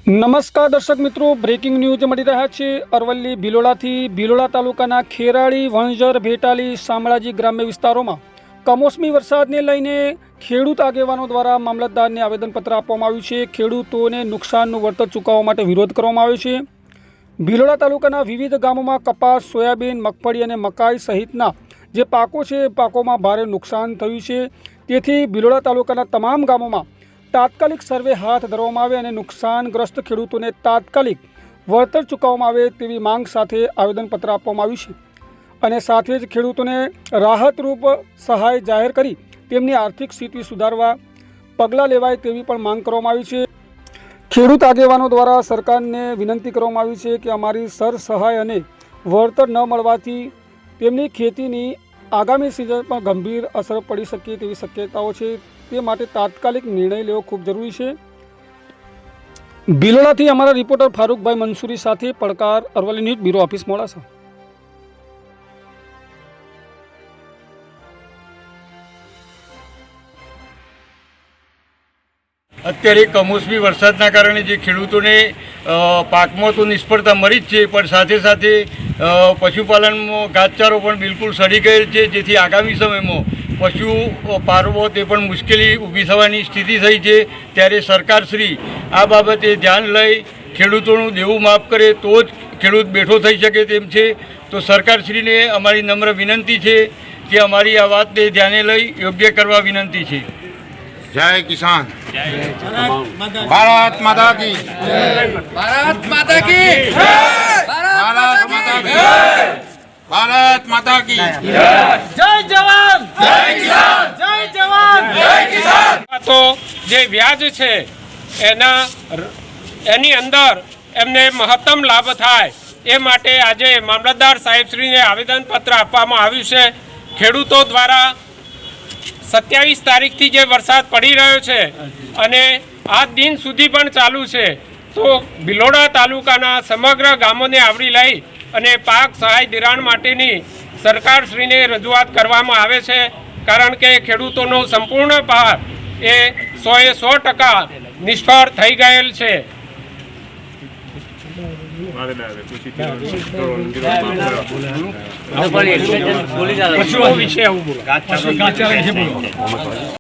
નમસ્કાર દર્શક મિત્રો, બ્રેકિંગ ન્યૂઝ મળી રહ્યા છે અરવલ્લી ભિલોડાથી। ભિલોડા તાલુકાના ખેરાળી, વણઝર, ભેટાલી, શામળાજી ગ્રામ્ય વિસ્તારોમાં કમોસમી વરસાદને લઈને ખેડૂત આગેવાનો દ્વારા મામલતદારને આવેદનપત્ર આપવામાં આવ્યું છે। ખેડૂતોને નુકસાનનું વળતર ચૂકવવા માટે વિરોધ કરવામાં આવ્યો છે। ભિલોડા તાલુકાના વિવિધ ગામોમાં કપાસ, સોયાબીન, મગફળી અને મકાઈ સહિતના જે પાકો છે પાકોમાં ભારે નુકસાન થયું છે। તેથી ભિલોડા તાલુકાના તમામ ગામોમાં તાત્કાલિક સર્વે હાથ ધરવામાં આવે અને નુકસાનગ્રસ્ત ખેડૂતોને તાત્કાલિક વળતર ચૂકવવામાં આવે તેવી માંગ સાથે આવેદનપત્ર આપવામાં આવ્યું છે અને સાથે જ ખેડૂતોને રાહતરૂપ સહાય જાહેર કરી તેમની આર્થિક સ્થિતિ સુધારવા પગલાં લેવાય તેવી પણ માંગ કરવામાં આવી છે। ખેડૂત આગેવાનો દ્વારા સરકારને વિનંતી કરવામાં આવી છે કે અમારી સર સહાય અને વળતર ન મળવાથી તેમની ખેતીની આગામી સિઝન પર ગંભીર અસર પડી શકે તેવી શક્યતાઓ છે, તે માટે તાત્કાલિક નિર્ણય લેવો ખૂબ જરૂરી છે। ભિલોડાથી અમારા રિપોર્ટર ફારૂકભાઈ મંસૂરી સાથે પડકાર, Aravalli news bureau office, Modasa. અત્યારે કમોસમી વરસાદના કારણે જે ખેડૂતોને પાકમાં તો નિષ્ફળતા મળી જ છે, પણ સાથે સાથે પશુપાલનમાં ઘાસચારો પણ બિલકુલ સડી ગયેલ છે, જેથી આગામી સમયમાં પશુ પાળવો તે પણ મુશ્કેલી ઊભી થવાની સ્થિતિ થઈ છે। ત્યારે સરકારશ્રી આ બાબતે ધ્યાન લઈ ખેડૂતોનું દેવું માફ કરે તો જ ખેડૂત બેઠો થઈ શકે તેમ છે। તો સરકારશ્રીને અમારી નમ્ર વિનંતી છે કે અમારી આ વાતને ધ્યાને લઈ યોગ્ય કરવા વિનંતી છે। જય કિસાન, ભારત માતા કી, भारत माता की, ભારત માતા કી, ભારત માતા કી, जय जवान, जय किसान, जय जवान, जय किसान। તો જે વ્યાજ છે એની અંદર એમને મહત્તમ લાભ થાય એ માટે આજે મામલતદાર સાહેબશ્રીને આવેદનપત્ર આપવામાં આવ્યું છે। ખેડૂતો દ્વારા 27 તારીખથી જે વરસાદ પડી રહ્યો છે અને આ દિન સુધી પણ ચાલુ છે, તો ભિલોડા તાલુકાના સમગ્ર ગામોને આવરી લઈ અને પાક સહાય ધિરાણ માટેની સરકારશ્રીને રજૂઆત કરવામાં આવે છે, કારણ કે ખેડૂતોનો સંપૂર્ણ પાક એ 100% નિષ્ફળ થઈ ગયેલ છે। પશુઓ વિશે આવું બોલો।